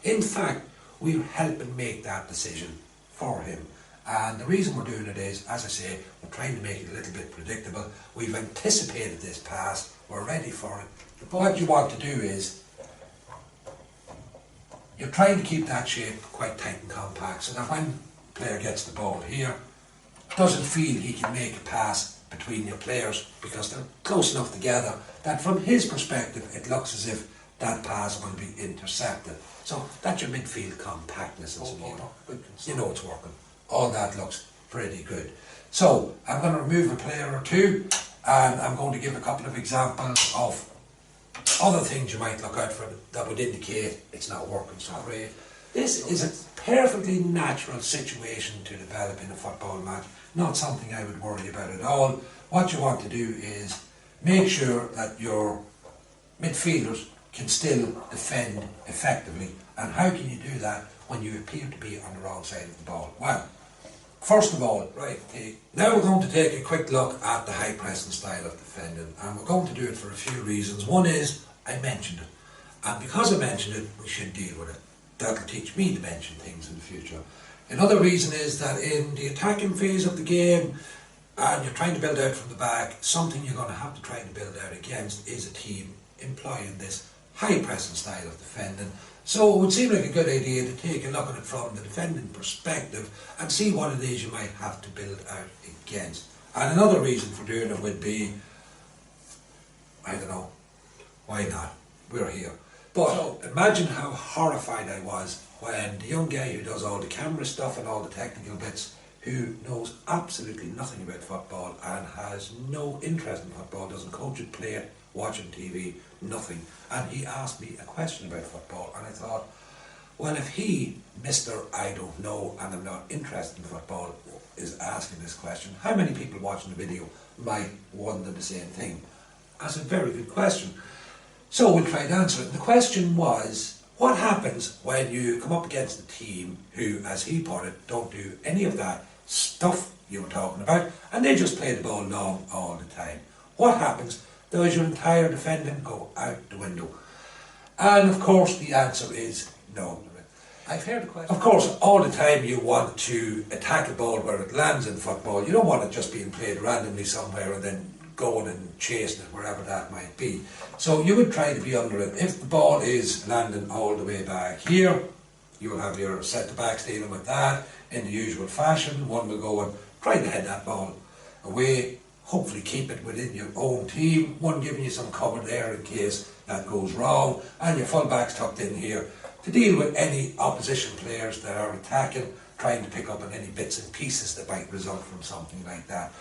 In fact, we're helping make that decision for him. And the reason we're doing it is, as I say, we're trying to make it a little bit predictable. We've anticipated this pass, we're ready for it. What you want to do is, you're trying to keep that shape quite tight and compact, so that when the player gets the ball here, doesn't feel he can make a pass between your players because they're close enough together that from his perspective it looks as if that pass will be intercepted. So that's your midfield compactness and so on. You know it's working. All that looks pretty good. So I'm going to remove a player or two, and I'm going to give a couple of examples of other things you might look out for that would indicate it's not working so great. This is a perfectly natural situation to develop in a football match, not something I would worry about at all. What you want to do is make sure that your midfielders can still defend effectively. And how can you do that when you appear to be on the wrong side of the ball? Well, first of all, now we're going to take a quick look at the high pressing style of defending, and we're going to do it for a few reasons. One is, I mentioned it, and because I mentioned it, we should deal with it. That'll teach me to mention things in the future. Another reason is that in the attacking phase of the game, and you're trying to build out from the back, something you're going to have to try to build out against is a team employing this high pressing style of defending. So it would seem like a good idea to take a look at it from the defending perspective and see what it is you might have to build out against. And another reason for doing it would be, I don't know, why not? We're here. But imagine how horrified I was when the young guy who does all the camera stuff and all the technical bits, who knows absolutely nothing about football and has no interest in football, doesn't coach it, play it, watching TV, nothing. And he asked me a question about football, and I thought, well, if he, Mr. I don't know and I'm not interested in football, is asking this question, how many people watching the video might wonder the same thing? That's a very good question. So we'll try to answer it. And the question was, what happens when you come up against a team who, as he put it, don't do any of that stuff you were talking about, and they just play the ball long all the time? What happens? Does your entire defending go out the window? And of course the answer is no. I've heard the question. Of course, all the time you want to attack a ball where it lands in football. You don't want it just being played randomly somewhere and then going and chasing it wherever that might be. So you would try to be under it. If the ball is landing all the way back here, you'll have your centre-backs dealing with that in the usual fashion. One will go and try to head that ball away, hopefully keep it within your own team, one giving you some cover there in case that goes wrong, and your full-backs tucked in here to deal with any opposition players that are attacking, trying to pick up on any bits and pieces that might result from something like that.